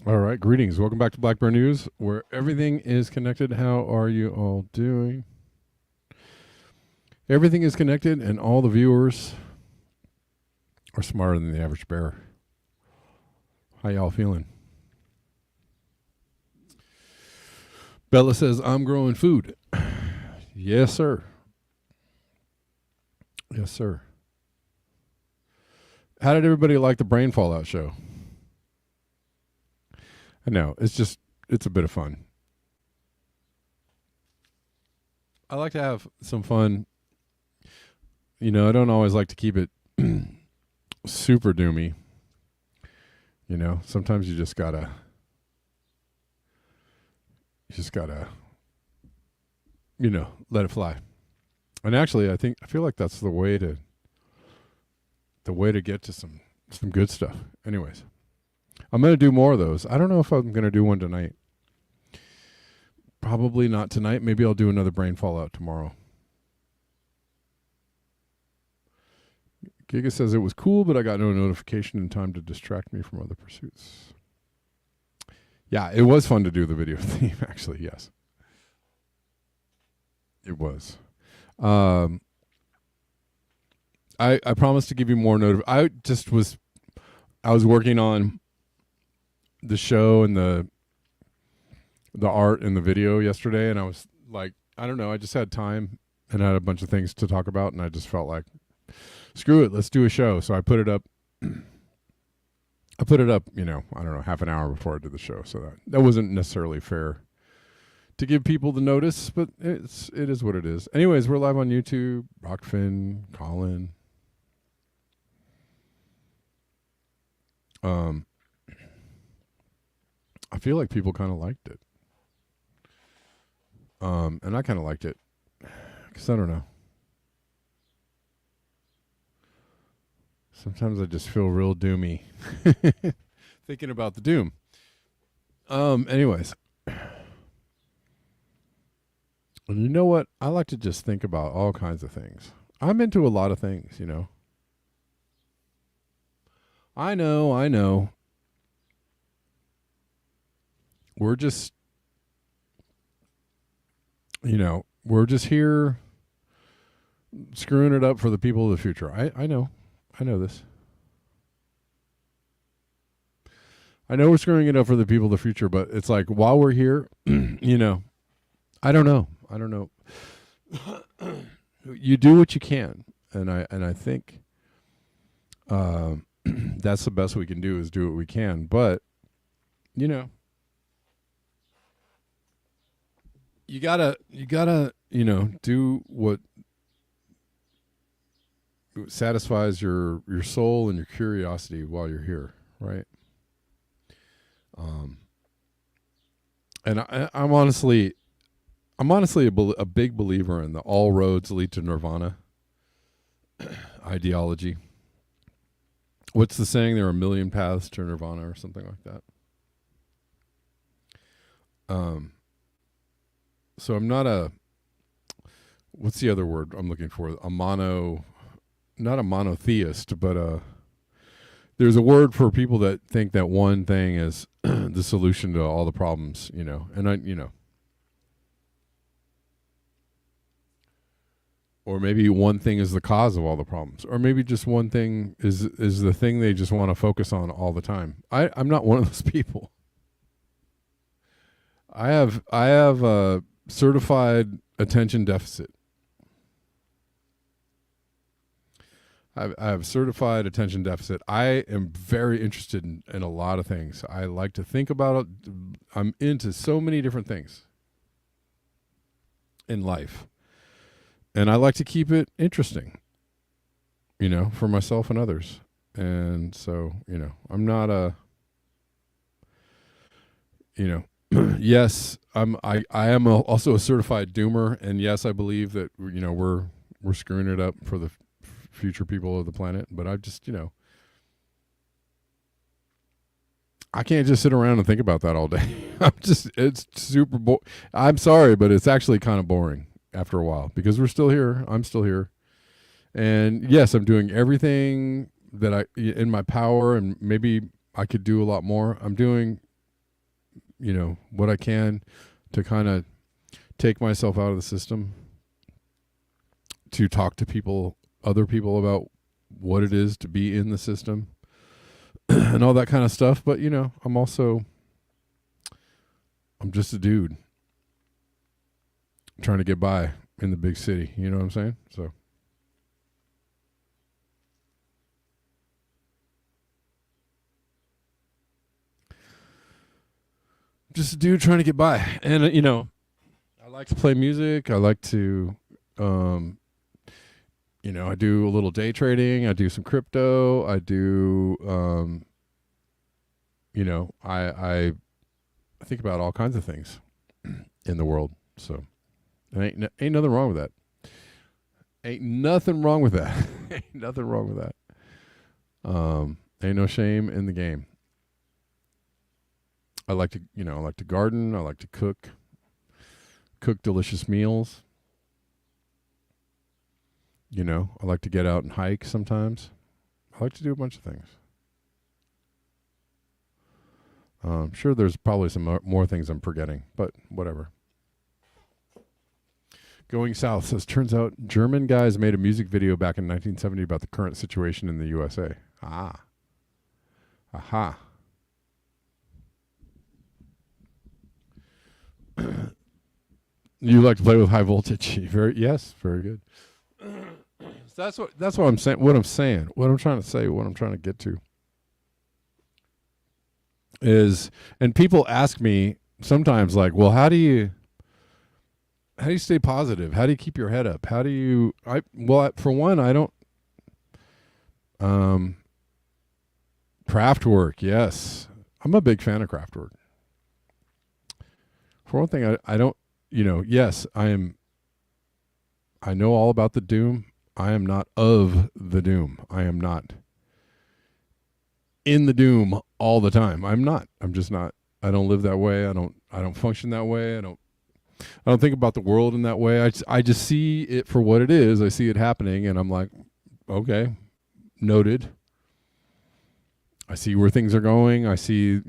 All right, greetings. Welcome back to Black Bear News, where everything is connected. How are you all doing? Everything is connected, and all the viewers are smarter than the average bear. How y'all feeling? Bella says, I'm growing food. Yes, sir. Yes, sir. How did everybody like the Brain Fallout show? I know, it's a bit of fun. I like to have some fun. You know, I don't always like to keep it super doomy. You know, sometimes you just gotta, you know, let it fly. And actually, I feel like that's the way to get to some good stuff. Anyways. I'm going to do more of those. I don't know if I'm going to do one tonight. Probably not tonight. Maybe I'll do another Brain Fallout tomorrow. Giga says it was cool, but I got no notification in time to distract me from other pursuits. Yeah, it was fun to do the video theme, actually, yes. It was. I promised to give you more I was working on the show and the art and the video yesterday, and I was like, I don't know, I just had time and I had a bunch of things to talk about, and I just felt like, screw it, let's do a show. So I put it up, you know, I don't know, half an hour before I did the show. So that wasn't necessarily fair to give people the notice, but it is what it is. Anyways, we're live on YouTube, Rockfin, Colin. I feel like people kind of liked it. And I kind of liked it. Because I don't know. Sometimes I just feel real doomy. Thinking about the doom. Anyways. And you know what? I like to just think about all kinds of things. I'm into a lot of things, you know. I know. We're just, you know, we're just here screwing it up for the people of the future. I know this. I know we're screwing it up for the people of the future, but it's like, while we're here, you know, I don't know. You do what you can. And I think, that's the best we can do, is do what we can. But, you know, you gotta, you know, do what satisfies your soul and your curiosity while you're here, right? And I'm honestly a big believer in the all roads lead to nirvana ideology. What's the saying? There are a million paths to nirvana, or something like that. So I'm not what's the other word I'm looking for? Not a monotheist, but there's a word for people that think that one thing is the solution to all the problems, you know. And or maybe one thing is the cause of all the problems, or maybe just one thing is the thing they just want to focus on all the time. I'm not one of those people. I have certified attention deficit. I have certified attention deficit. I am very interested in a lot of things. I like to think about it. I'm into so many different things in life. And I like to keep it interesting, for myself and others. And so, I'm not yes, I am also a certified doomer. And yes, I believe that, we're screwing it up for the future people of the planet, but I just, I can't just sit around and think about that all day. It's super I'm sorry, but it's actually kind of boring after a while because we're still here. I'm still here. And yes, I'm doing everything that in my power, and maybe I could do a lot more. I'm doing, what I can to kind of take myself out of the system, to talk to other people about what it is to be in the system and all that kind of stuff. But, I'm just a dude trying to get by in the big city. You know what I'm saying? So. Just a dude trying to get by. And, I like to play music. I like to, I do a little day trading. I do some crypto. I do, I think about all kinds of things in the world. So ain't nothing wrong with that. Ain't nothing wrong with that. Ain't nothing wrong with that. Ain't no shame in the game. I like to garden. I like to cook delicious meals. I like to get out and hike sometimes. I like to do a bunch of things. I'm sure there's probably some more things I'm forgetting, but whatever. Going South says, turns out German guys made a music video back in 1970 about the current situation in the USA. Ah. Aha. You like to play with high voltage. Very good. So that's what I'm saying. What I'm trying to say, what I'm trying to get to is, and people ask me sometimes, like, well, how do you stay positive? How do you keep your head up? How do you? For one, I don't. Craft work, yes, I'm a big fan of craft work. For one thing, I don't. Yes, I am. I know all about the doom. I am not of the doom. I am not in the doom all the time. I'm not. I'm just not. I don't live that way. I don't function that way. I don't think about the world in that way. I just see it for what it is. I see it happening, and I'm like, okay, noted. I see where things are going. I see,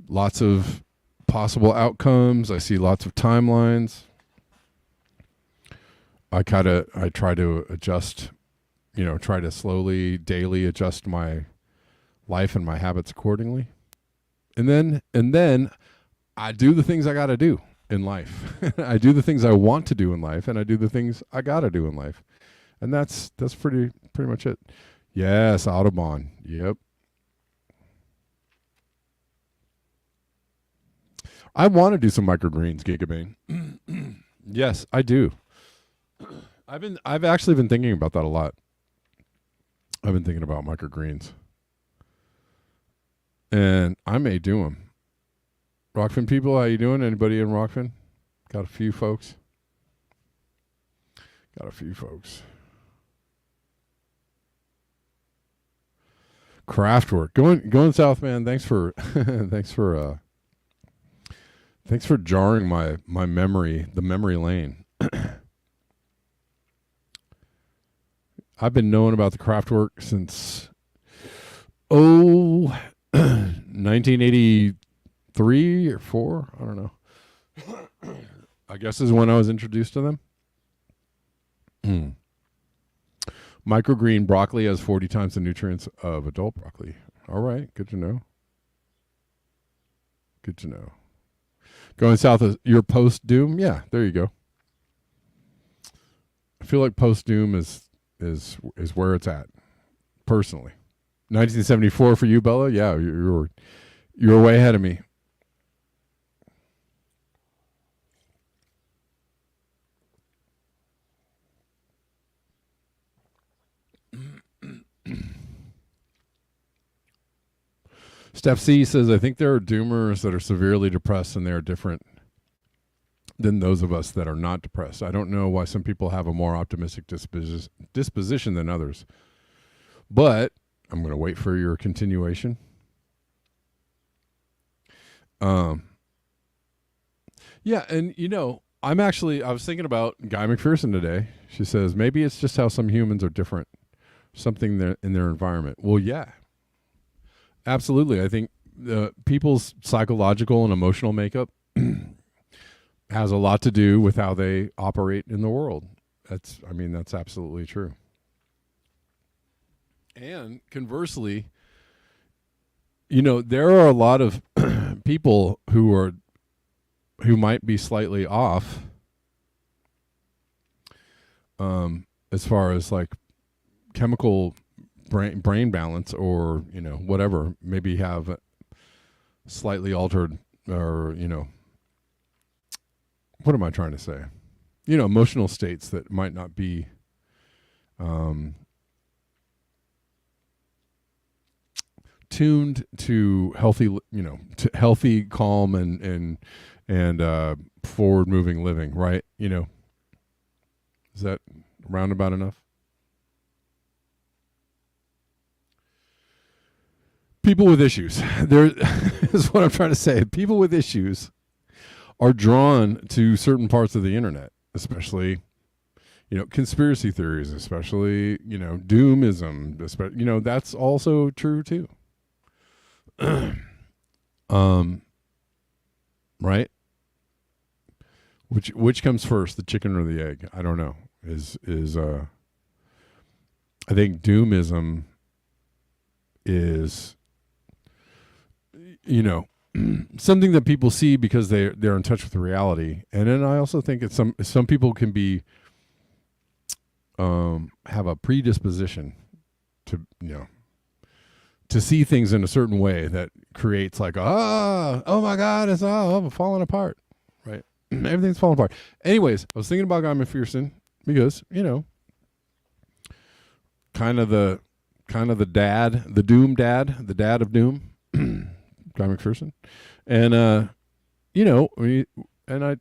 lots of possible outcomes. I see lots of timelines. I try to adjust, try to slowly, daily adjust my life and my habits accordingly. And then I do the things I got to do in life. I do the things I want to do in life, and I do the things I got to do in life. And that's pretty much it. Yes, Autobahn. Yep. I want to do some microgreens, Gigabane. Yes, I do. I've actually been thinking about that a lot. I've been thinking about microgreens, and I may do them. Rockfin people, how you doing? Anybody in Rockfin? Got a few folks. Craft work. Going south, man. Thanks for jarring my memory, the memory lane. I've been knowing about the craft work since 1983 or 4. I don't know. I guess is when I was introduced to them. Microgreen broccoli has 40 times the nutrients of adult broccoli. All right, good to know. Going south is your post doom. Yeah, there you go. I feel like post doom is where it's at personally. 1974 for you, Bella. Yeah, you're way ahead of me. Steph C says, I think there are doomers that are severely depressed and they are different than those of us that are not depressed. I don't know why some people have a more optimistic disposition than others. But I'm going to wait for your continuation. Yeah, and I was thinking about Guy McPherson today. She says maybe it's just how some humans are different, something in their environment. Well, yeah, absolutely. I think people's psychological and emotional makeup has a lot to do with how they operate in the world. That's absolutely true. And conversely, there are a lot of people who might be slightly off as far as like chemical brain balance, or whatever, maybe have slightly altered, or what am I trying to say? Emotional states that might not be tuned to healthy, calm and forward moving living, right? Is that roundabout enough? People with issues. There is what I'm trying to say. People with issues are drawn to certain parts of the internet, especially, conspiracy theories, especially, doomism, especially, that's also true too. Right? Which comes first, the chicken or the egg? I don't know. I think doomism is something that people see because they're in touch with reality. And then I also think it's some people can be have a predisposition to to see things in a certain way that creates like, oh my God, it's falling apart, right? Everything's falling apart. Anyways, I was thinking about Guy McPherson because kind of the dad, the doom dad, the dad of doom, Guy McPherson, and and I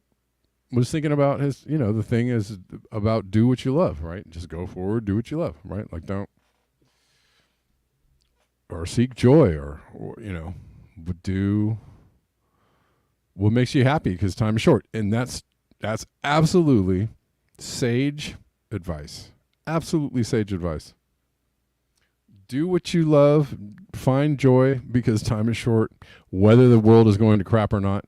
was thinking about his, the thing is about do what you love, right? Just go forward, do what you love, right? Like don't. Or seek joy, or do what makes you happy, because time is short. And that's absolutely sage advice. Absolutely sage advice. Do what you love, find joy, because time is short. Whether the world is going to crap or not,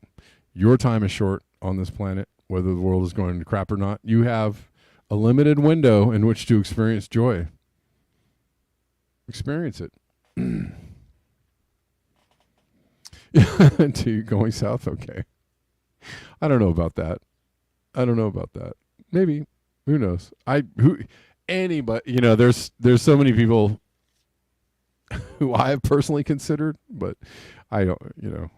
your time is short on this planet. Whether the world is going to crap or not, you have a limited window in which to experience joy. Experience it. To going south, okay. I don't know about that. Maybe, who knows? Anybody, there's so many people who I have personally considered, but I don't,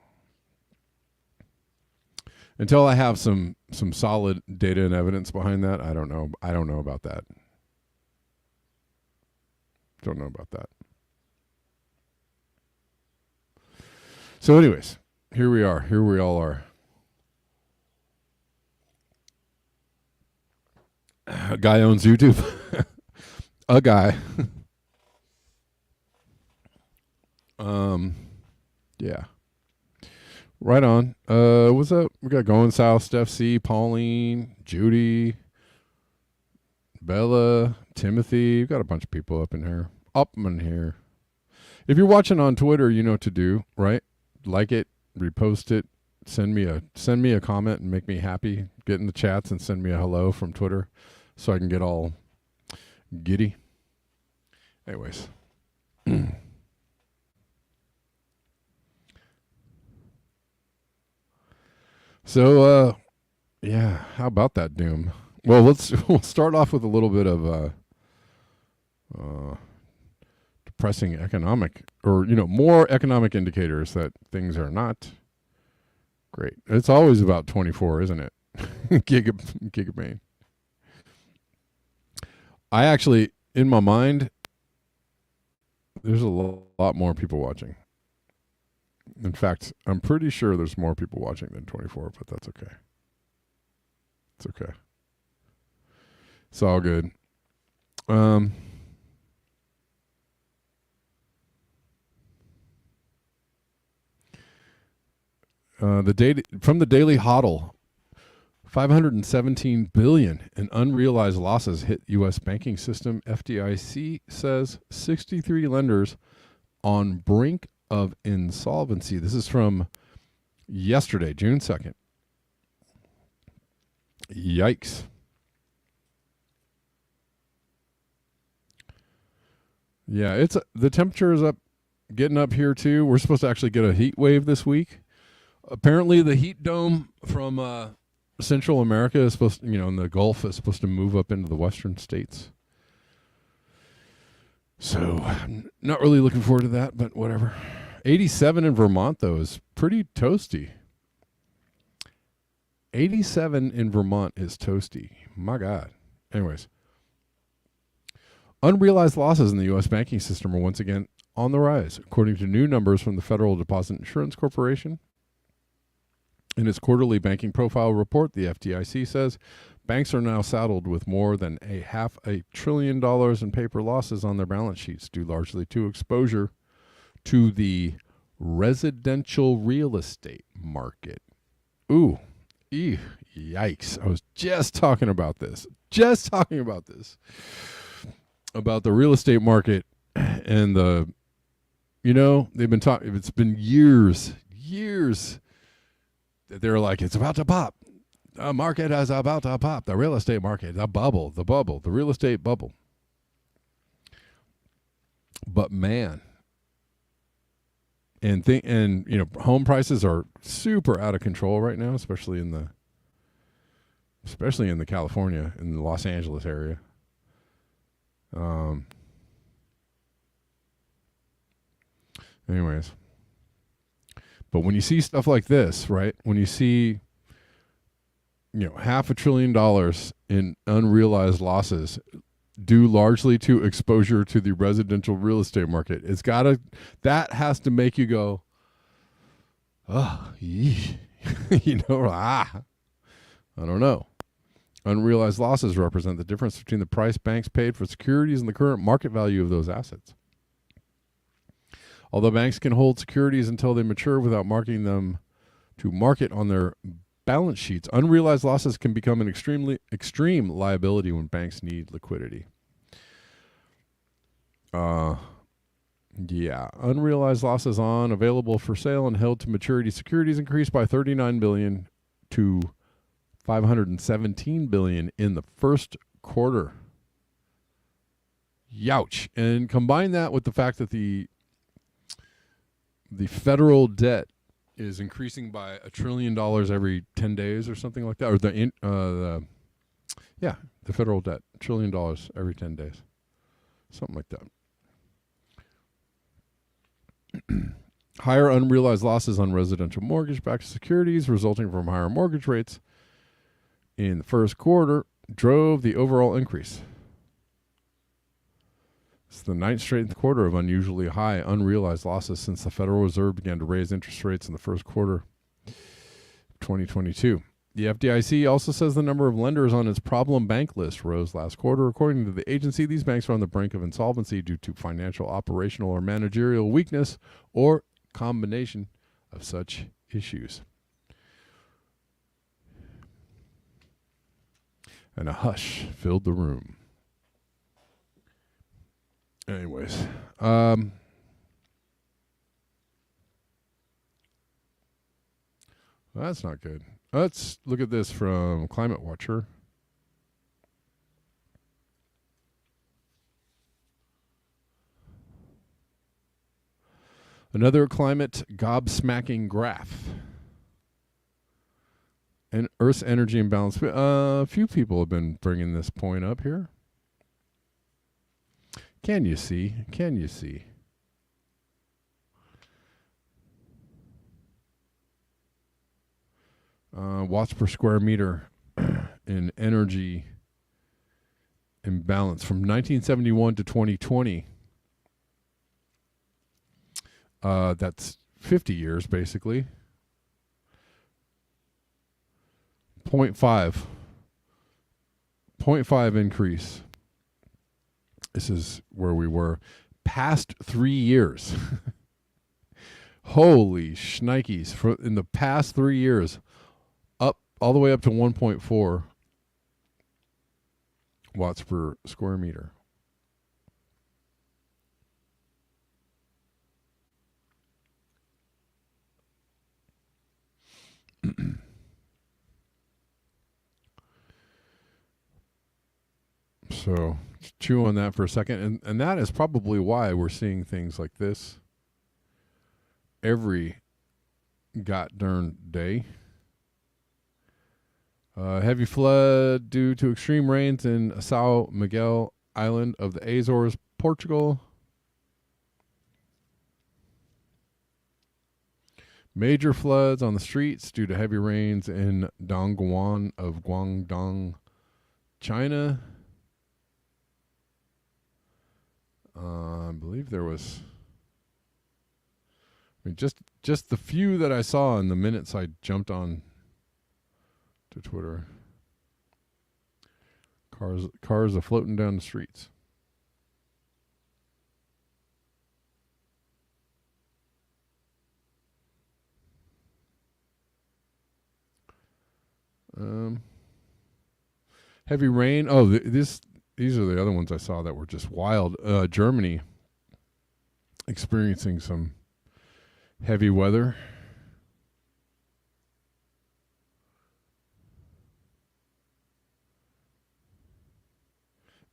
until I have some solid data and evidence behind that, I don't know about that. Don't know about that. So anyways, here we are. Here we all are. A guy owns YouTube. A guy. Yeah. Right on. What's up? We got Going South, Steph C, Pauline, Judy, Bella, Timothy. We've got a bunch of people up in here. If you're watching on Twitter, you know what to do, right? Like it, repost it, send me a comment and make me happy. Get in the chats and send me a hello from Twitter so I can get all giddy. Anyways. So yeah, how about that doom? Well, we'll start off with a little bit of uh, depressing economic, or more economic indicators that things are not great. It's always about 24, isn't it? Gigabane. I actually, in my mind, there's a lot more people watching. In fact, I'm pretty sure there's more people watching than 24, but that's okay. It's okay. It's all good. The data from the Daily Hodl, 517 billion in unrealized losses hit U.S. banking system. FDIC says 63 lenders on brink of insolvency. This is from yesterday, June 2nd. Yikes. Yeah, it's the temperature is getting up here too. We're supposed to actually get a heat wave this week. Apparently, the heat dome from Central America is supposed, in the Gulf, is supposed to move up into the western states. So, I'm not really looking forward to that, but whatever. 87 in Vermont, though, is pretty toasty. 87 in Vermont is toasty. My God. Anyways. Unrealized losses in the U.S. banking system are once again on the rise, according to new numbers from the Federal Deposit Insurance Corporation. In its quarterly banking profile report, the FDIC says banks are now saddled with more than $500 billion in paper losses on their balance sheets, due largely to exposure to the residential real estate market. Ooh, yikes. I was just talking about this. About the real estate market and they've been talking, it's been years that they're like, it's about to pop. The market is about to pop. The real estate market, the real estate bubble. But man, home prices are super out of control right now, especially in the California, in the Los Angeles area. Anyways, but when you see stuff like this, right? When you see, $500 billion in unrealized losses due largely to exposure to the residential real estate market, that has to make you go, oh, I don't know. Unrealized losses represent the difference between the price banks paid for securities and the current market value of those assets. Although banks can hold securities until they mature without marking them to market on their balance sheets, unrealized losses can become an extreme liability when banks need liquidity. Unrealized losses on available for sale and held to maturity securities increased by 39 billion to 517 billion in the first quarter. Youch. And combine that with the fact that the federal debt is increasing by $1 trillion every 10 days or something like that, or the federal debt, $1 trillion every 10 days, something like that. Higher unrealized losses on residential mortgage-backed securities resulting from higher mortgage rates in the first quarter drove the overall increase. It's the ninth straight quarter of unusually high unrealized losses since the Federal Reserve began to raise interest rates in the first quarter of 2022. The FDIC also says the number of lenders on its problem bank list rose last quarter. According to the agency, these banks are on the brink of insolvency due to financial, operational, or managerial weakness, or combination of such issues. And a hush filled the room. Anyways, that's not good. Let's look at this from Climate Watcher. Another climate gobsmacking graph. And Earth's energy imbalance. A few people have been bringing this point up here. Can you see? Can you see? Watts per square meter in energy imbalance from 1971 to 2020. That's 50 years, basically. 0.5 increase. This is where we were. Past 3 years. Holy shnikes. In the past 3 years, up all the way up to 1.4 watts per square meter. So chew on that for a second. And that is probably why we're seeing things like this every darn day. Heavy flood due to extreme rains in São Miguel Island of the Azores, Portugal. Major floods on the streets due to heavy rains in Dongguan of Guangdong, China. I believe there was, just the few that I saw in the minutes I jumped on to Twitter. Cars are floating down the streets. Heavy rain. Oh, these are the other ones I saw that were just wild. Germany experiencing some heavy weather.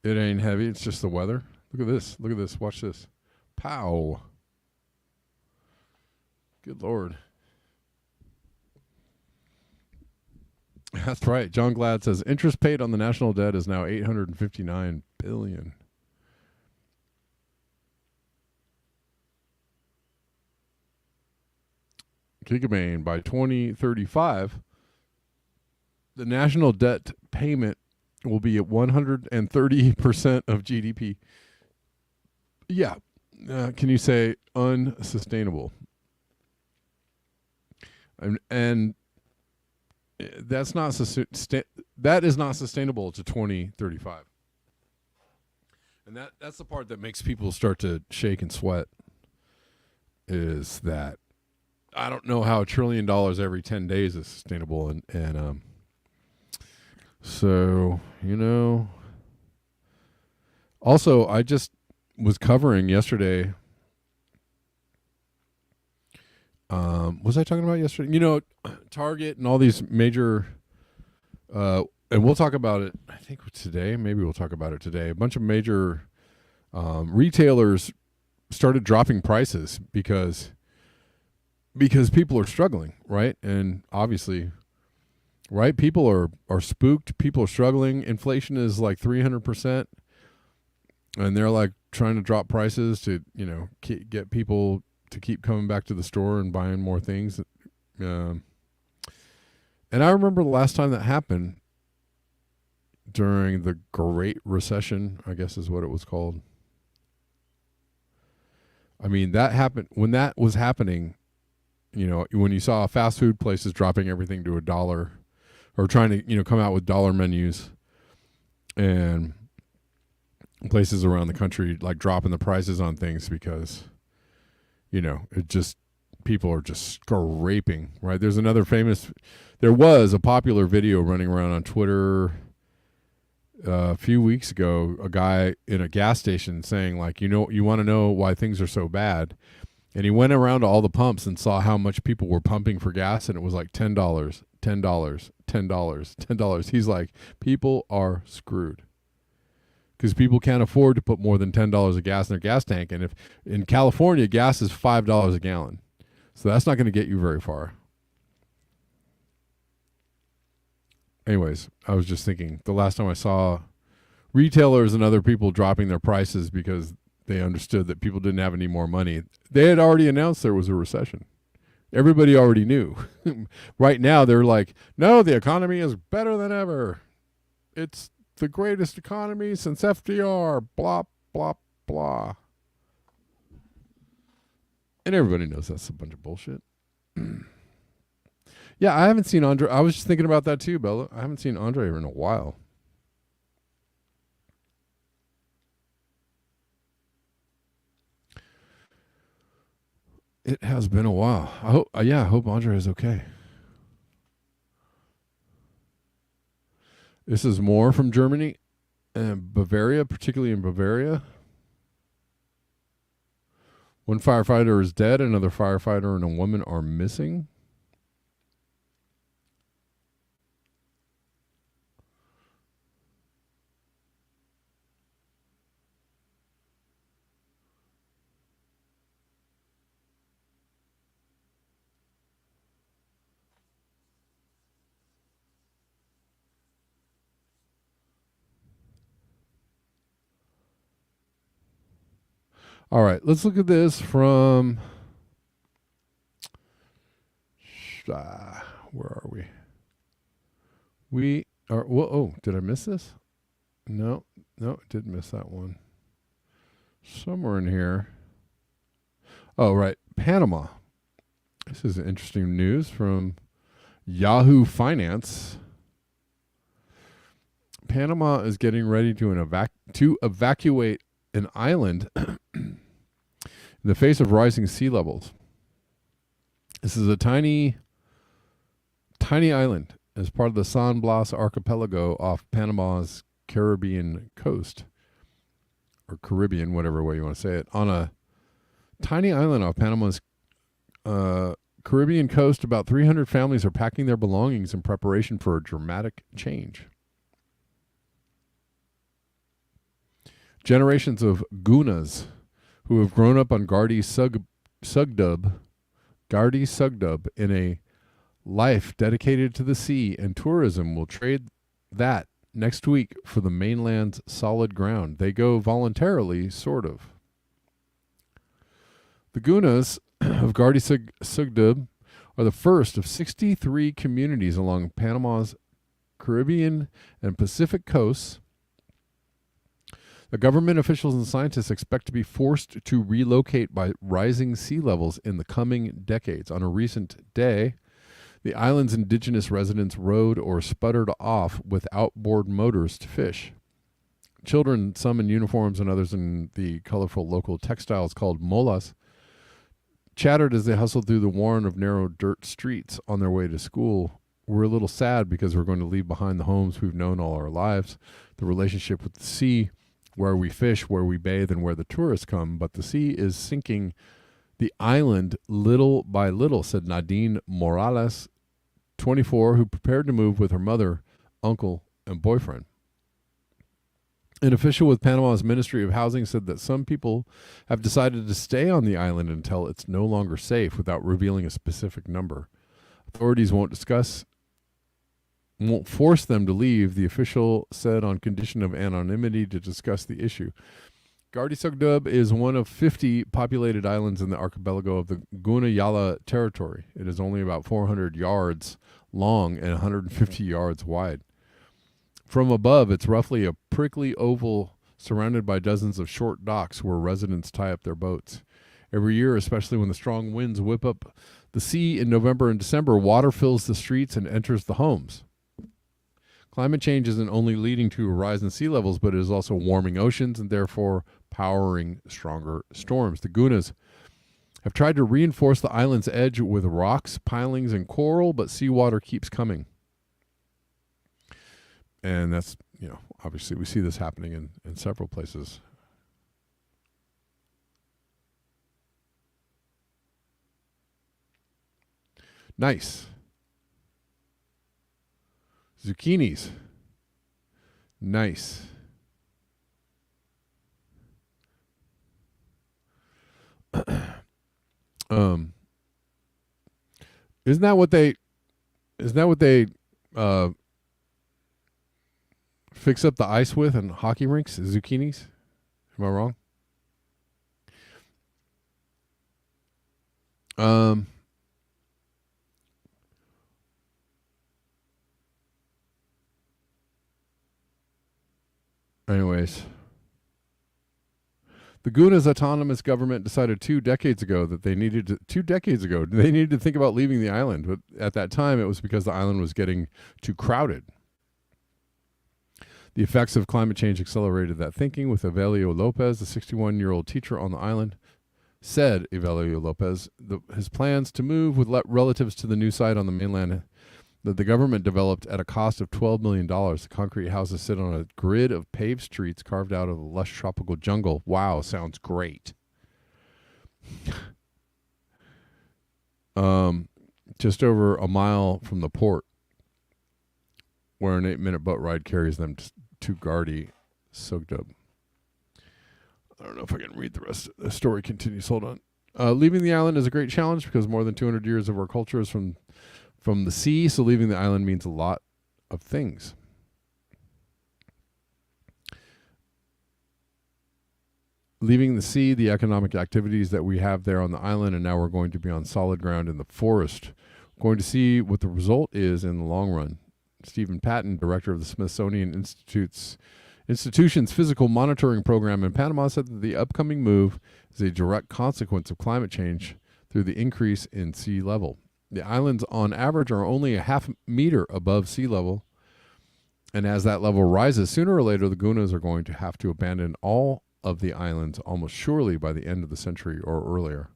It ain't heavy. It's just the weather. Look at this. Look at this. Watch this. Pow. Good Lord. That's right. John Glad says interest paid on the national debt is now $859 billion. Gigabane, by 2035, the national debt payment will be at 130% of GDP. Yeah. Can you say unsustainable? And that's not that is not sustainable to 2035. And that's the part that makes people start to shake and sweat, is that I don't know how $1 trillion every 10 days is sustainable. And so, also I just was covering yesterday. Was I talking about yesterday? Target and all these major, and we'll talk about it, I think today, maybe we'll talk about it today. A bunch of major retailers started dropping prices because people are struggling, right? And obviously, right, people are spooked. People are struggling. Inflation is like 300%. And they're like trying to drop prices to, get people to keep coming back to the store and buying more things. And I remember the last time that happened during the Great Recession, I guess is what it was called. I mean, that happened when that was happening. When you saw fast food places dropping everything to $1 or trying to, come out with dollar menus, and places around the country like dropping the prices on things because, it just, people are just scraping, right? There was a popular video running around on Twitter a few weeks ago, a guy in a gas station saying like, you want to know why things are so bad. And he went around to all the pumps and saw how much people were pumping for gas, and it was like $10, $10, $10, $10. He's like, people are screwed. Because people can't afford to put more than $10 of gas in their gas tank. And if in California, gas is $5 a gallon. So that's not going to get you very far. Anyways, I was just thinking the last time I saw retailers and other people dropping their prices because they understood that people didn't have any more money. They had already announced there was a recession. Everybody already knew. Right now, they're like, no, the economy is better than ever. It's the greatest economy since FDR. Blah, blah, blah. And everybody knows that's a bunch of bullshit. Yeah, I haven't seen Andre. I was just thinking about that too, Bella. I haven't seen Andre in a while. It has been a while. I hope. I hope Andre is okay. This is more from Germany and Bavaria, particularly in Bavaria. One firefighter is dead. Another firefighter and a woman are missing. All right, let's look at this from. Where are we? We are. Well, oh, did I miss this? No, didn't miss that one. Somewhere in here. Oh, right. Panama. This is interesting news from Yahoo Finance. Panama is getting ready to evacuate an island in the face of rising sea levels. This is a tiny island as part of the San Blas archipelago off Panama's Caribbean coast, or Caribbean, whatever way you want to say it. On a tiny island off Panama's Caribbean coast, about 300 families are packing their belongings in preparation for a dramatic change. Generations of Gunas who have grown up on Gardi Sugdub in a life dedicated to the sea and tourism will trade that next week for the mainland's solid ground. They go voluntarily, sort of. The Gunas of Gardi Sugdub are the first of 63 communities along Panama's Caribbean and Pacific coasts. The government officials and scientists expect to be forced to relocate by rising sea levels in the coming decades. On a recent day, the island's indigenous residents rode or sputtered off with outboard motors to fish. Children, some in uniforms and others in the colorful local textiles called molas, chattered as they hustled through the warren of narrow dirt streets on their way to school. We're a little sad because we're going to leave behind the homes we've known all our lives, the relationship with the sea, where we fish, where we bathe, and where the tourists come. But the sea is sinking the island little by little, said Nadine Morales, 24, who prepared to move with her mother, uncle, and boyfriend. An official with Panama's Ministry of Housing said that some people have decided to stay on the island until it's no longer safe without revealing a specific number. Authorities won't force them to leave, the official said, on condition of anonymity to discuss the issue. Gardi Sugdub is one of 50 populated islands in the archipelago of the Gunayala territory. It is only about 400 yards long and 150 yards wide. From above, it's roughly a prickly oval surrounded by dozens of short docks where residents tie up their boats. Every year, especially when the strong winds whip up the sea in November and December, water fills the streets and enters the homes. Climate change isn't only leading to a rise in sea levels, but it is also warming oceans and therefore powering stronger storms. The Gunas have tried to reinforce the island's edge with rocks, pilings, and coral, but seawater keeps coming. And that's, obviously we see this happening in several places. Nice. Zucchinis. Nice. Isn't that what they fix up the ice with and hockey rinks, zucchinis. Am I wrong? Anyways, the Guna's autonomous government decided 2 decades ago that they needed to think about leaving the island. But at that time, it was because the island was getting too crowded. The effects of climate change accelerated that thinking, with Evelio Lopez, the 61-year-old teacher on the island, said Evelio Lopez, his plans to move with relatives to the new site on the mainland that the government developed at a cost of $12 million. The concrete houses sit on a grid of paved streets carved out of the lush tropical jungle. Wow, sounds great. Just over a mile from the port, where an 8-minute boat ride carries them to Gardi, soaked up. I don't know if I can read the rest. The story continues. Hold on. Leaving the island is a great challenge because more than 200 years of our culture is from the sea, so leaving the island means a lot of things. Leaving the sea, the economic activities that we have there on the island, and now we're going to be on solid ground in the forest. We're going to see what the result is in the long run. Stephen Patton, director of the Smithsonian Institution's Physical Monitoring Program in Panama, said that the upcoming move is a direct consequence of climate change through the increase in sea level. The islands, on average, are only a half meter above sea level, and as that level rises, sooner or later, the Gunas are going to have to abandon all of the islands almost surely by the end of the century or earlier.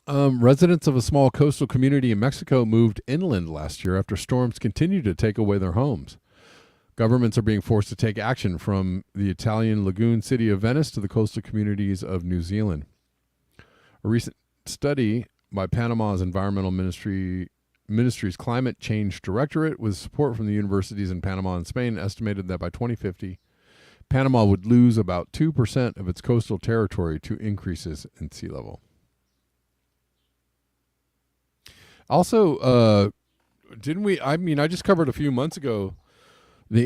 Residents of a small coastal community in Mexico moved inland last year after storms continued to take away their homes. Governments are being forced to take action, from the Italian lagoon city of Venice to the coastal communities of New Zealand. A recent study by Panama's Environmental Ministry's Climate Change Directorate, with support from the universities in Panama and Spain, estimated that by 2050, Panama would lose about 2% of its coastal territory to increases in sea level. Also, I just covered a few months ago the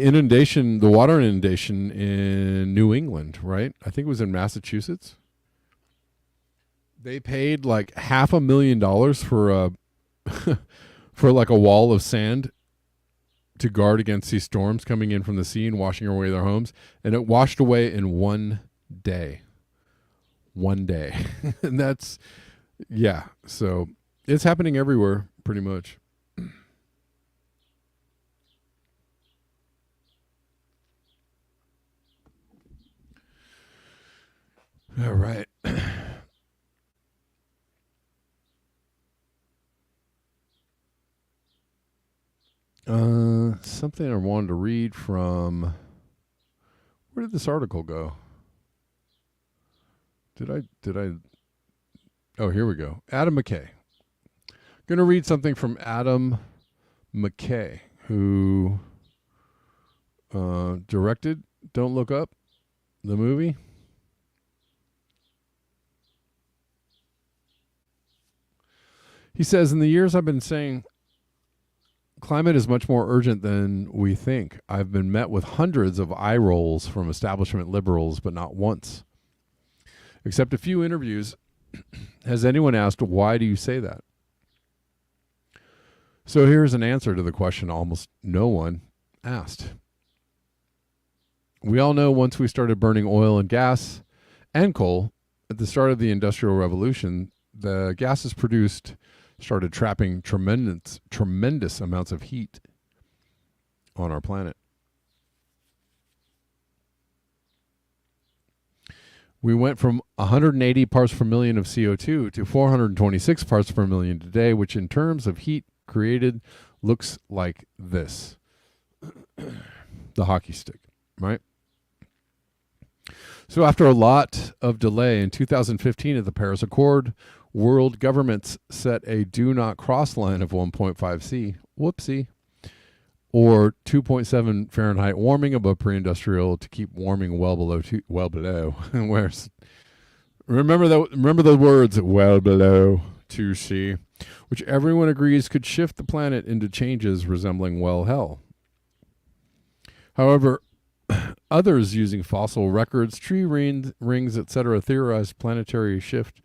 water inundation in New England, right? I think it was in Massachusetts. They paid like $500,000 for like a wall of sand to guard against these storms coming in from the sea and washing away their homes, and it washed away in one day. And that's, yeah, so it's happening everywhere pretty much. All right. Something I wanted to read from. Where did this article go? Did I? Oh, here we go. Adam McKay. Going to read something from Adam McKay, who directed Don't Look Up, the movie. He says, in the years I've been saying climate is much more urgent than we think, I've been met with hundreds of eye rolls from establishment liberals, but not once. Except a few interviews, has anyone asked, why do you say that? So here's an answer to the question almost no one asked. We all know once we started burning oil and gas and coal at the start of the Industrial Revolution, the gases produced started trapping tremendous amounts of heat on our planet. We went from 180 parts per million of CO2 to 426 parts per million today, which in terms of heat created looks like this. The hockey stick, right? So after a lot of delay, in 2015 at the Paris Accord, world governments set a do not cross line of 1.5 C, whoopsie, or 2.7 Fahrenheit warming above pre-industrial to keep warming well below. Where's remember the words well below 2C. which everyone agrees could shift the planet into changes resembling, well, hell. However, others using fossil records, tree rings, etc., theorize planetary shift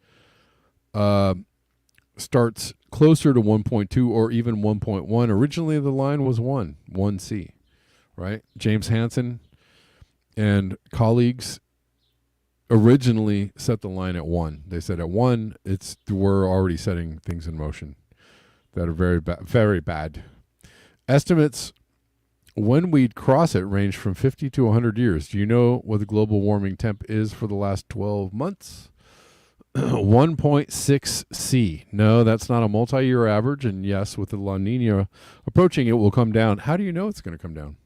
starts closer to 1.2 or even 1.1. Originally, the line was 1C, right? James Hansen and colleagues originally set the line at 1. They said at 1, we're already setting things in motion that are very bad. Estimates when we'd cross it range from 50 to 100 years. Do you know what the global warming temp is for the last 12 months? 1.6 C. No, that's not a multi-year average. And yes, with the La Nina approaching, it will come down. How do you know it's going to come down?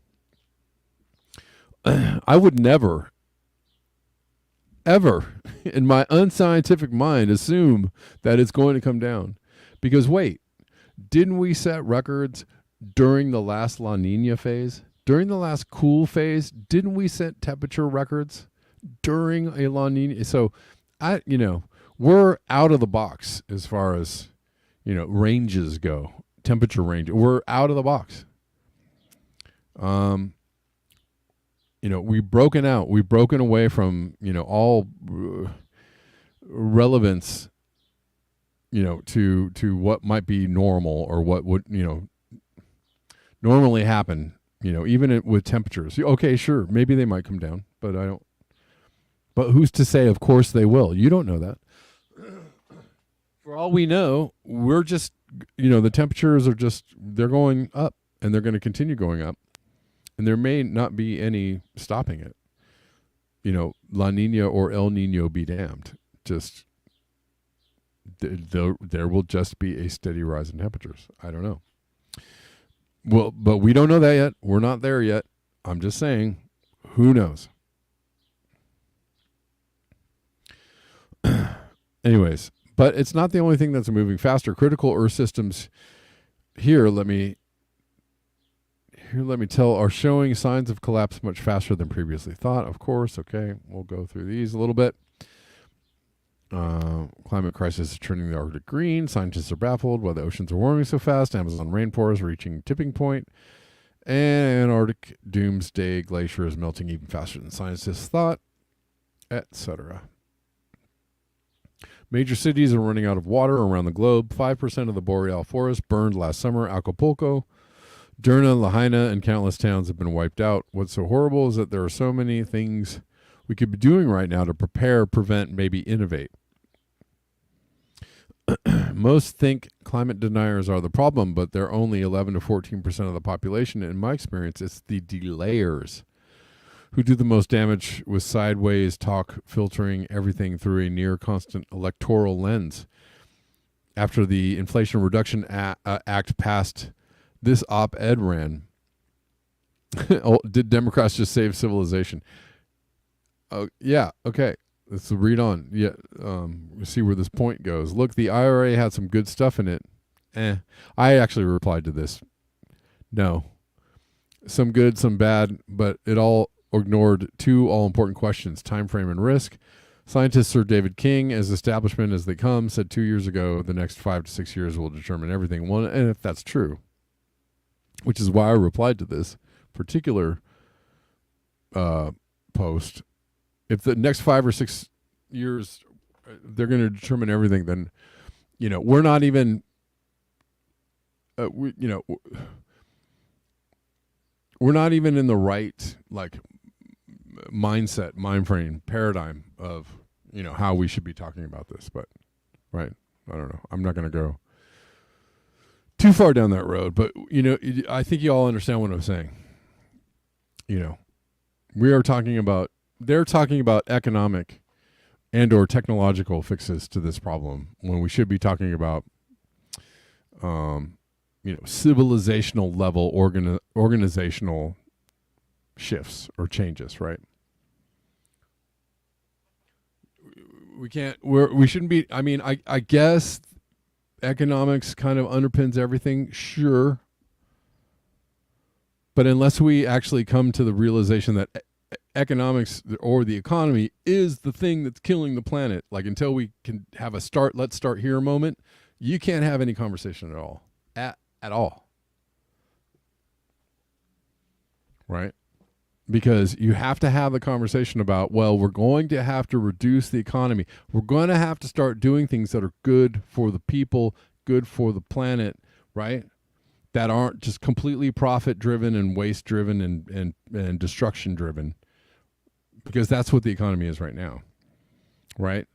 I would never, ever, in my unscientific mind, assume that it's going to come down. Because wait, didn't we set records during the last La Nina phase? During the last cool phase, didn't we set temperature records during a La Nina? So, we're out of the box as far as, ranges go, temperature range. We're out of the box. We've broken out. We've broken away from, all relevance, to what might be normal or what would, normally happen, even with temperatures. Okay, sure, maybe they might come down, but but who's to say? Of course they will. You don't know that. For all we know, we're just, the temperatures are they're going up, and they're going to continue going up, and there may not be any stopping it. La Nina or El Nino be damned. Just there will just be a steady rise in temperatures. I don't know. Well, but we don't know that yet. We're not there yet. I'm just saying, who knows? Anyways, but it's not the only thing that's moving faster. Critical Earth systems let me tell, are showing signs of collapse much faster than previously thought. Of course, okay, we'll go through these a little bit. Climate crisis is turning the Arctic green. Scientists are baffled why the oceans are warming so fast. Amazon rainforest reaching tipping point. And Antarctic doomsday glacier is melting even faster than scientists thought, etc. Major cities are running out of water around the globe. 5% of the boreal forest burned last summer. Acapulco, Derna, Lahaina, and countless towns have been wiped out. What's so horrible is that there are so many things we could be doing right now to prepare, prevent, maybe innovate. Most think climate deniers are the problem, but they're only 11 to 14% of the population. In my experience, it's the delayers who do the most damage with sideways talk, filtering everything through a near constant electoral lens. After the Inflation Reduction Act passed, this op-ed ran. Did Democrats just save civilization? Oh, yeah, okay. Let's read on. Yeah, see where this point goes. Look, the IRA had some good stuff in it. I actually replied to this. No. Some good, some bad, but it all ignored two all-important questions, time frame and risk. Scientist Sir David King, as establishment as they come, said 2 years ago, the next 5 to 6 years will determine everything. Well, and if that's true, which is why I replied to this particular post, if the next 5 or 6 years they're going to determine everything, then we're not even we're not even in the right mindset, mind frame, paradigm of how we should be talking about this. But right, I don't know. I'm not going to go too far down that road, but I think you all understand what I'm saying. We are talking about. They're talking about economic and or technological fixes to this problem when we should be talking about, civilizational level organizational shifts or changes, right? We shouldn't be, I guess economics kind of underpins everything, sure. But unless we actually come to the realization that economics or the economy is the thing that's killing the planet, until we can have a let's start here moment, You can't have any conversation at all. At all. Right? Because you have to have the conversation about, well, we're going to have to reduce the economy. We're going to have to start doing things that are good for the people, good for the planet, right? That aren't just completely profit driven and waste driven and destruction driven, because that's what the economy is right now, right?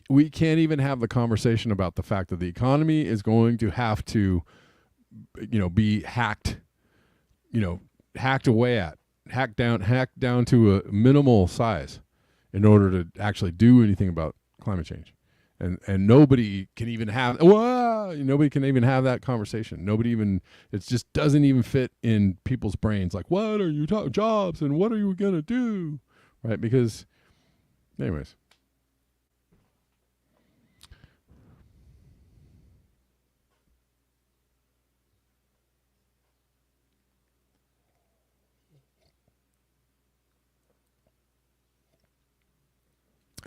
We can't even have the conversation about the fact that the economy is going to have to, be hacked, hacked down to a minimal size in order to actually do anything about climate change. And nobody can even have that conversation. It just doesn't even fit in people's brains. Like, what are you talking jobs and what are you going to do? Right? Because anyways.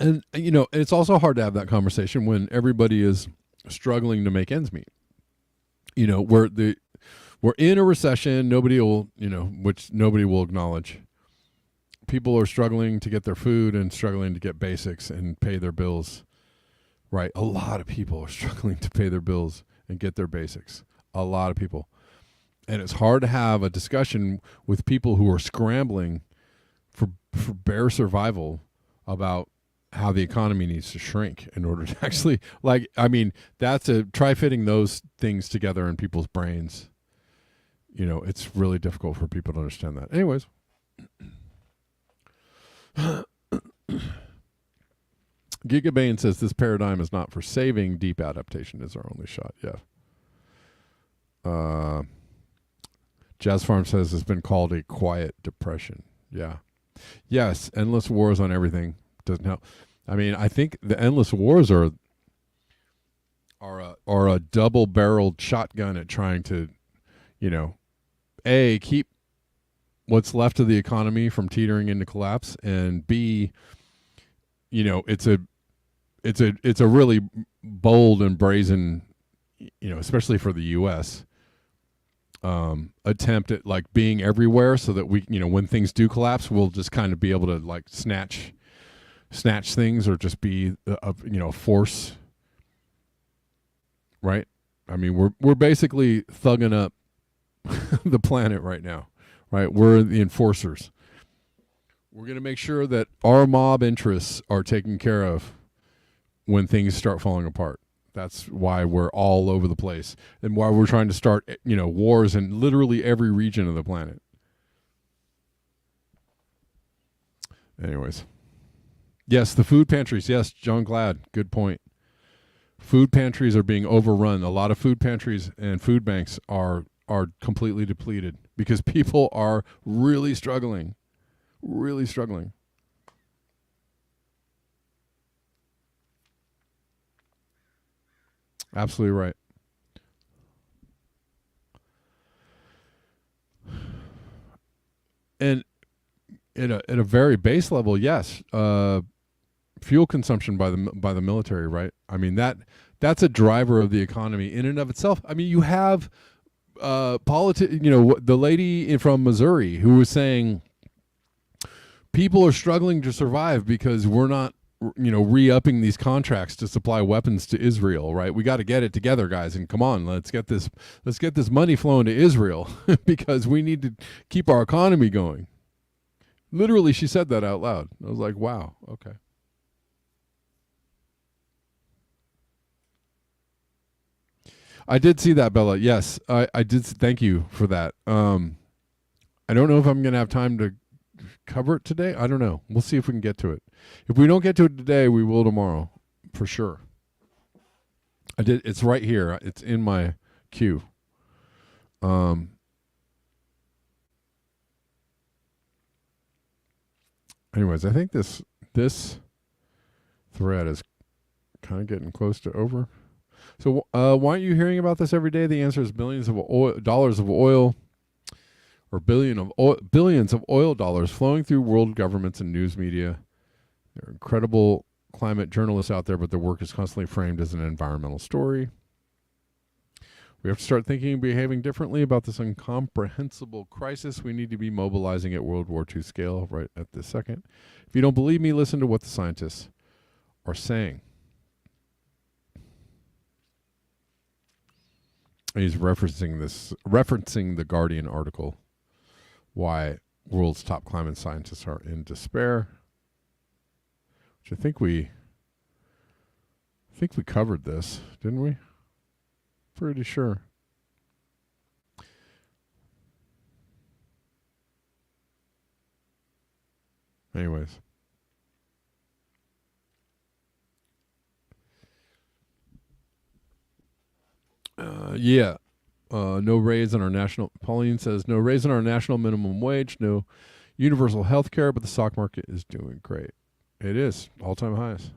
And it's also hard to have that conversation when everybody is struggling to make ends meet. We're in a recession. Nobody will, which nobody will acknowledge. People are struggling to get their food and struggling to get basics and pay their bills. Right? A lot of people are struggling to pay their bills and get their basics. A lot of people. And it's hard to have a discussion with people who are scrambling for bare survival about how the economy needs to shrink in order to actually, try fitting those things together in people's brains. It's really difficult for people to understand that. Anyways. Gigabane says this paradigm is not for saving. Deep adaptation is our only shot. Yeah. Jazz Farm says it's been called a quiet depression. Yeah. Yes. Endless wars on everything doesn't help. I mean, I think the endless wars are a double-barreled shotgun at trying to, A, keep what's left of the economy from teetering into collapse, and B, it's a really bold and brazen, especially for the U.S. Attempt at being everywhere so that we, when things do collapse, we'll just kind of be able to snatch things or just be a force, right? I mean, we're basically thugging up the planet right now, right? We're the enforcers. We're going to make sure that our mob interests are taken care of when things start falling apart. That's why we're all over the place and why we're trying to start, wars in literally every region of the planet. Anyways. Yes, the food pantries. Yes, John Glad. Good point. Food pantries are being overrun. A lot of food pantries and food banks are completely depleted because people are really struggling. Really struggling. Absolutely right. And at a very base level, yes. Fuel consumption by the military, right? I mean that's a driver of the economy in and of itself. I mean, you have the lady from Missouri who was saying people are struggling to survive because we're not re-upping these contracts to supply weapons to Israel, right? We got to get it together, guys, and come on, let's get this money flowing to Israel because we need to keep our economy going. Literally, she said that out loud. I was like, wow, okay. I did see that, Bella. Yes, I did. Thank you for that. I don't know if I'm going to have time to cover it today. I don't know. We'll see if we can get to it. If we don't get to it today, we will tomorrow, for sure. I did. It's right here. It's in my queue. Anyways, I think this thread is kind of getting close to over. So why aren't you hearing about this every day? The answer is billions of dollars of oil, or billions of oil dollars flowing through world governments and news media. There are incredible climate journalists out there, but their work is constantly framed as an environmental story. We have to start thinking and behaving differently about this incomprehensible crisis. We need to be mobilizing at World War II scale right at this second. If you don't believe me, listen to what the scientists are saying. He's referencing the Guardian article, why world's top climate scientists are in despair, which I think we covered this, didn't we? Pretty sure. Anyways. No raise on our national. Pauline says no raise on our national minimum wage, no universal health care, but the stock market is doing great. It is all-time highs.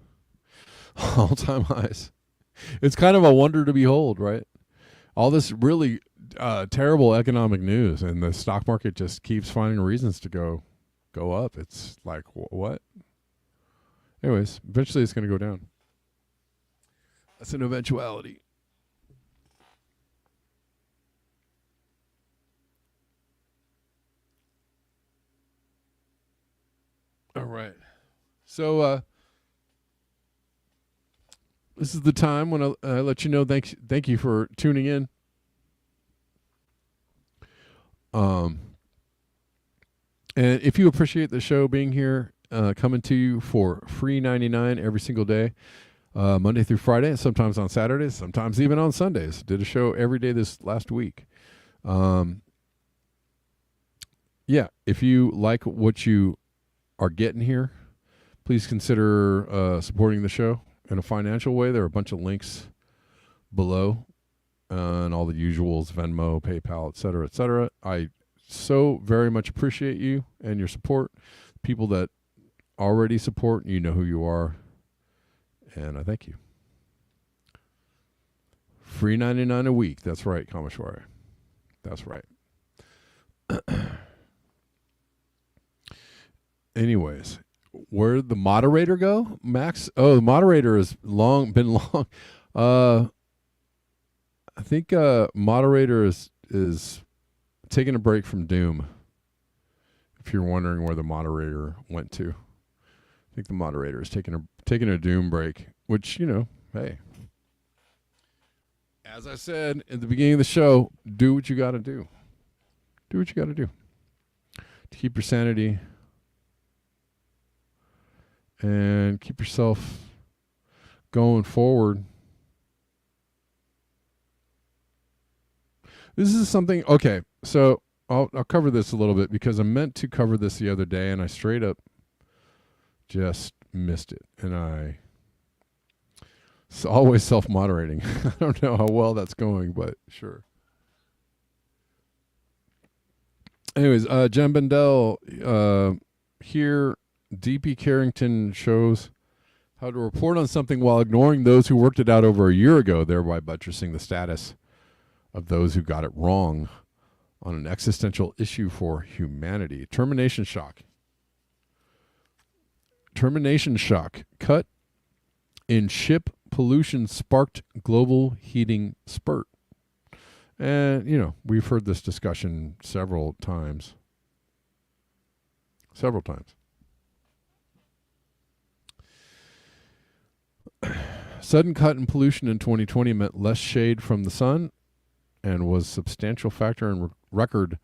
All-time highs. It's kind of a wonder to behold, right? All this really terrible economic news, and the stock market just keeps finding reasons to go up. It's like, what? Anyways, eventually it's going to go down. That's an eventuality. All right. So this is the time when I let you know. Thank you for tuning in. And if you appreciate the show being here, coming to you for free 99 every single day, Monday through Friday, sometimes on Saturdays, sometimes even on Sundays. Did a show every day this last week. Yeah, if you like what you are getting here, please consider supporting the show in a financial way. There are a bunch of links below and all the usuals, Venmo, PayPal, et cetera, et cetera. I so very much appreciate you and your support. People that already support, you know who you are, and I thank you. Free 99 a week. That's right, Kameshwari. That's right. Anyways, where'd the moderator go, Max? Oh, the moderator has been long. I think moderator is taking a break from Doom. If you're wondering where the moderator went to, I think the moderator is taking a Doom break. Which, you know, hey, as I said at the beginning of the show, do what you got to do. Do what you got to do to keep your sanity and keep yourself going forward. This is something, okay, so I'll cover this a little bit because I meant to cover this the other day and I straight up just missed it. And it's always self-moderating. I don't know how well that's going, but sure. Anyways, Jen Bendel here. D.P. Carrington shows how to report on something while ignoring those who worked it out over a year ago, thereby buttressing the status of those who got it wrong on an existential issue for humanity. Termination shock. Termination shock. Cut in ship pollution sparked global heating spurt. And, you know, we've heard this discussion several times. Several times. Sudden cut in pollution in 2020 meant less shade from the sun and was a substantial factor in record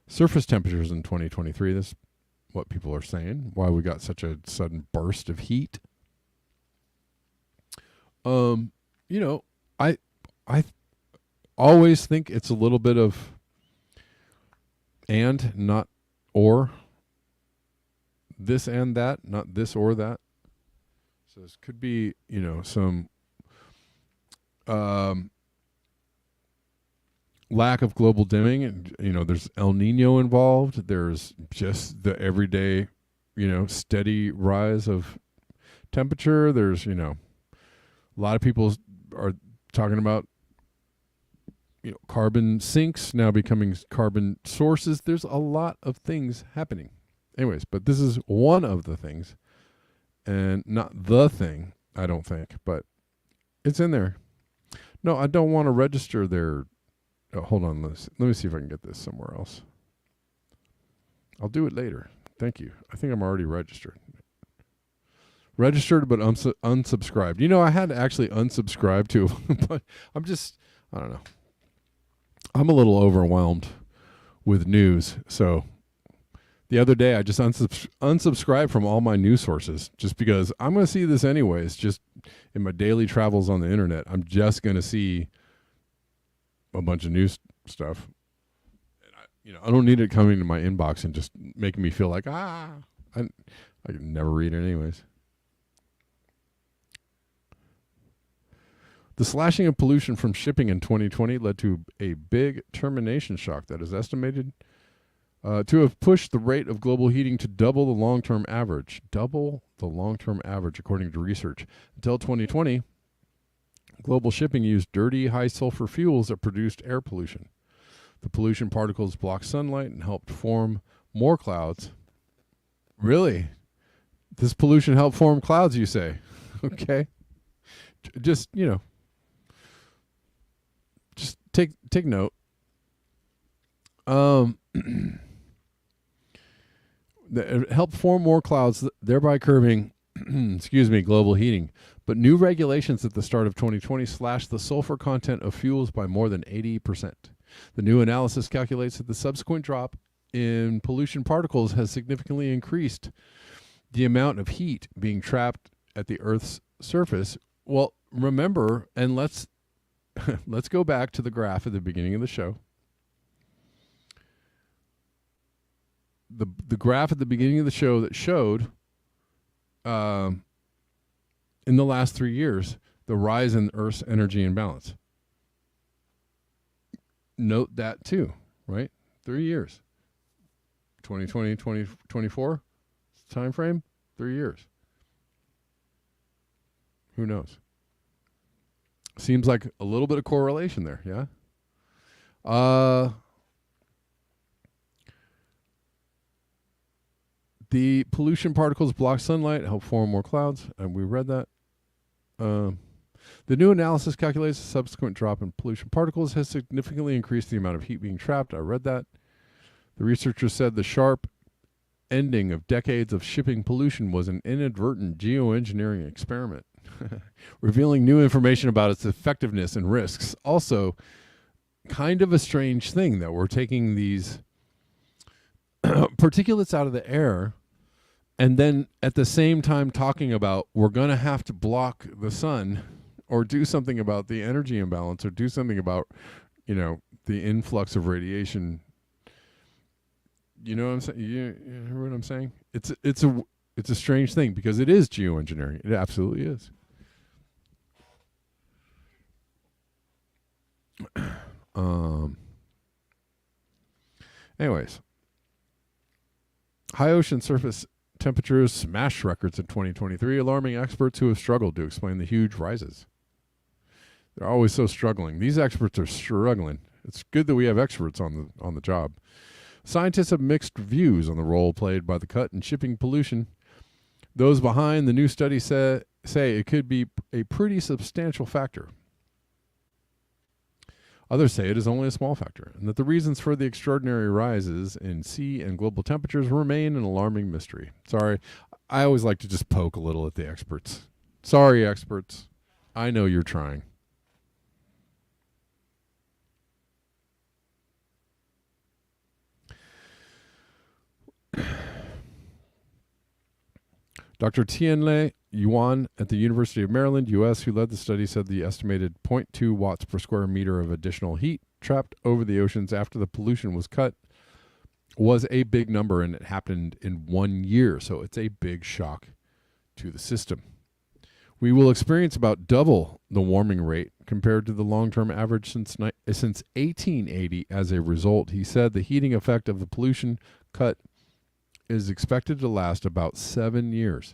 surface temperatures in 2023. This is what people are saying, why we got such a sudden burst of heat. You know, I always think it's a little bit of and, not or. This and that, not this or that. So this could be, you know, some lack of global dimming, and you know, there's El Nino involved. There's just the everyday, you know, steady rise of temperature. There's, you know, a lot of people are talking about, you know, carbon sinks now becoming carbon sources. There's a lot of things happening. Anyways, but this is one of the things. And not the thing, I don't think, but it's in there. No, I don't want to register their hold on. Let me see if I can get this somewhere else. I'll do it later. Thank you. I think I'm already registered. Registered, but unsubscribed. You know, I had to actually unsubscribe to, but I don't know. I'm a little overwhelmed with news. So the other day, I just unsubscribed from all my news sources just because I'm going to see this anyways. Just in my daily travels on the internet, I'm just going to see a bunch of news stuff. And I don't need it coming to my inbox and just making me feel like, I can never read it anyways. The slashing of pollution from shipping in 2020 led to a big termination shock that is estimated to have pushed the rate of global heating to double the long-term average. Double the long-term average, according to research. Until 2020, global shipping used dirty, high-sulfur fuels that produced air pollution. The pollution particles blocked sunlight and helped form more clouds. Really? This pollution helped form clouds, you say? Okay. Just, just take note. It helped form more clouds, thereby curbing, global heating. But new regulations at the start of 2020 slashed the sulfur content of fuels by more than 80%. The new analysis calculates that the subsequent drop in pollution particles has significantly increased the amount of heat being trapped at the Earth's surface. Well, remember, and let's go back to the graph at the beginning of the show. The graph at the beginning of the show that showed in the last 3 years the rise in Earth's energy imbalance. Note that too, right? 3 years. 2020, 2024 time frame, 3 years. Who knows? Seems like a little bit of correlation there, yeah? The pollution particles block sunlight, help form more clouds, and we read that. The new analysis calculates the subsequent drop in pollution particles has significantly increased the amount of heat being trapped. I read that. The researchers said the sharp ending of decades of shipping pollution was an inadvertent geoengineering experiment, revealing new information about its effectiveness and risks. Also, kind of a strange thing that we're taking these particulates out of the air and then at the same time talking about we're going to have to block the sun or do something about the energy imbalance or do something about, the influx of radiation. You know what I'm saying? You hear what I'm saying? It's a strange thing because it is geoengineering. It absolutely is. Anyways, high ocean surface temperatures smashed records in 2023, alarming experts who have struggled to explain the huge rises. They're always so struggling. These experts are struggling. It's good that we have experts on the job. Scientists have mixed views on the role played by the cut in shipping pollution. Those behind the new study say it could be a pretty substantial factor. Others say it is only a small factor, and that the reasons for the extraordinary rises in sea and global temperatures remain an alarming mystery. Sorry, I always like to just poke a little at the experts. Sorry, experts. I know you're trying. Dr. Tianle Yuan at the University of Maryland, U.S., who led the study, said the estimated 0.2 watts per square meter of additional heat trapped over the oceans after the pollution was cut was a big number, and it happened in 1 year. So it's a big shock to the system. We will experience about double the warming rate compared to the long-term average since 1880 as a result. He said the heating effect of the pollution cut is expected to last about 7 years.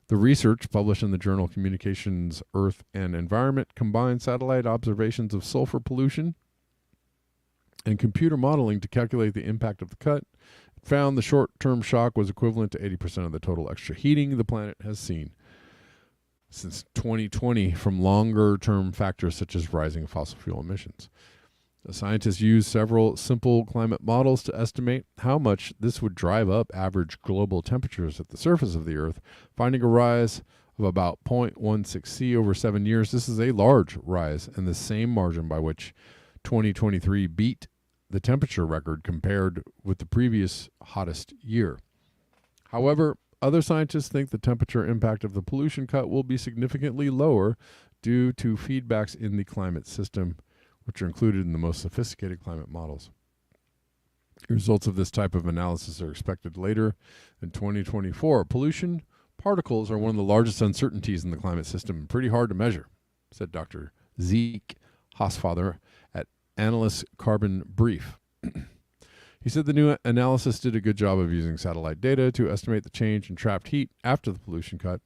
The research, published in the journal Communications, Earth and Environment, combined satellite observations of sulfur pollution and computer modeling to calculate the impact of the cut. It found the short-term shock was equivalent to 80% of the total extra heating the planet has seen. since 2020 from longer-term factors such as rising fossil fuel emissions. The scientists used several simple climate models to estimate how much this would drive up average global temperatures at the surface of the Earth, finding a rise of about 0.16 C over 7 years. This is a large rise and the same margin by which 2023 beat the temperature record compared with the previous hottest year. However, other scientists think the temperature impact of the pollution cut will be significantly lower due to feedbacks in the climate system, which are included in the most sophisticated climate models. The results of this type of analysis are expected later in 2024. Pollution particles are one of the largest uncertainties in the climate system and pretty hard to measure, said Dr. Zeke Hosfather at Analyst Carbon Brief. He said the new analysis did a good job of using satellite data to estimate the change in trapped heat after the pollution cut,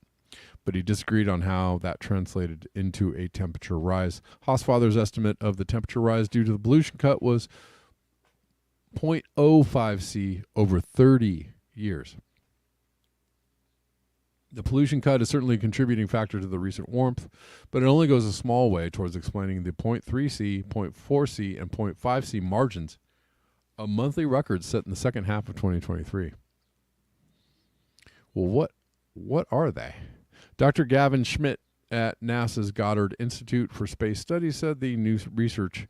but he disagreed on how that translated into a temperature rise. Hosfather's estimate of the temperature rise due to the pollution cut was 0.05 C over 30 years. The pollution cut is certainly a contributing factor to the recent warmth, but it only goes a small way towards explaining the 0.3 C, 0.4 C, and 0.5 C margins, a monthly record set in the second half of 2023. Well, what are they? Dr. Gavin Schmidt at NASA's Goddard Institute for Space Studies said the new research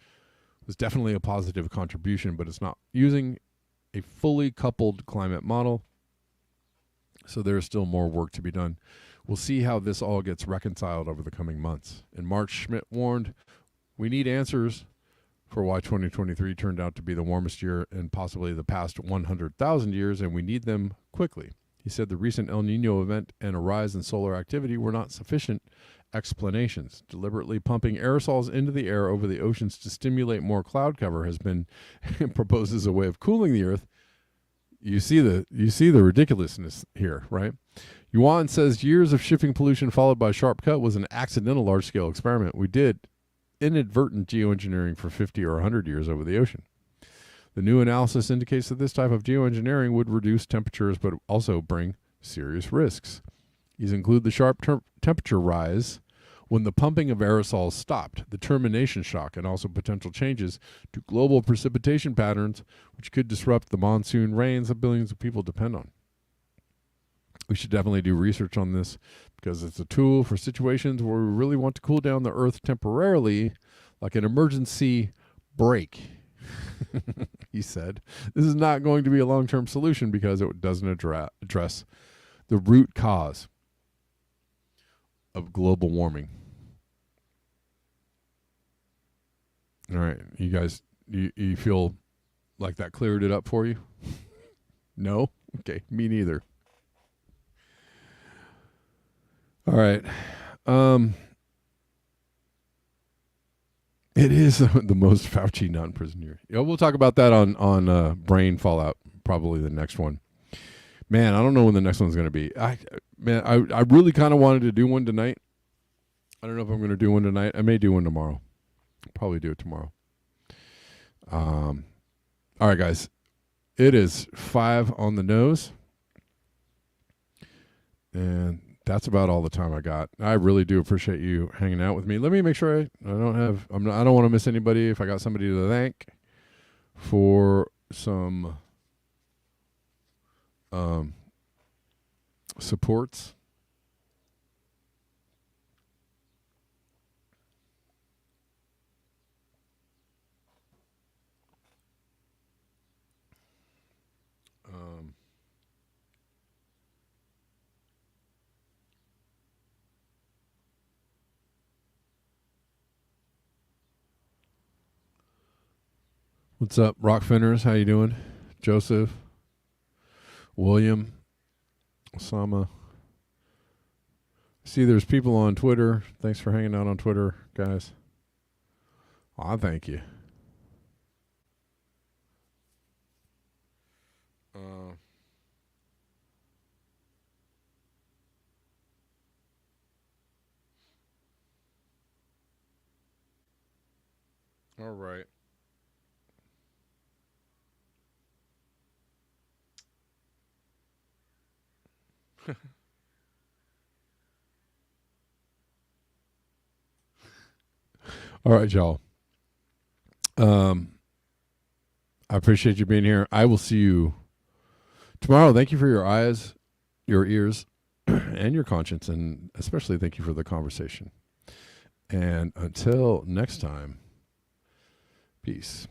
was definitely a positive contribution, but it's not using a fully coupled climate model, so there is still more work to be done. We'll see how this all gets reconciled over the coming months. In March, Schmidt warned, we need answers for why 2023 turned out to be the warmest year in possibly the past 100,000 years, and we need them quickly. He said the recent El Nino event and a rise in solar activity were not sufficient explanations. Deliberately pumping aerosols into the air over the oceans to stimulate more cloud cover has been proposed as a way of cooling the Earth. You see the ridiculousness here, right? Yuan says years of shipping pollution followed by a sharp cut was an accidental large-scale experiment. We did inadvertent geoengineering for 50 or 100 years over the ocean. The new analysis indicates that this type of geoengineering would reduce temperatures but also bring serious risks. These include the sharp temperature rise when the pumping of aerosols stopped, the termination shock, and also potential changes to global precipitation patterns, which could disrupt the monsoon rains that billions of people depend on. We should definitely do research on this because it's a tool for situations where we really want to cool down the Earth temporarily, like an emergency brake. He said, this is not going to be a long-term solution because it doesn't address the root cause of global warming. All right, you guys, you feel like that cleared it up for you? No? Okay, me neither. All right. It is the most Fauci non-prison year. Yeah, we'll talk about that on brain fallout, probably the next one. Man, I don't know when the next one's going to be. I really kind of wanted to do one tonight. I don't know if I'm going to do one tonight. I may do one tomorrow. Probably do it tomorrow. All right, guys. It is 5 on the nose. And that's about all the time I got. I really do appreciate you hanging out with me. Let me make sure I don't want to miss anybody. If I got somebody to thank for some supports. What's up, Rock Finners? How you doing? Joseph, William, Osama. See, there's people on Twitter. Thanks for hanging out on Twitter, guys. Aw, thank you. All right. All right, y'all. I appreciate you being here. I will see you tomorrow. Thank you for your eyes, your ears, and your conscience, and especially thank you for the conversation. And until next time, peace.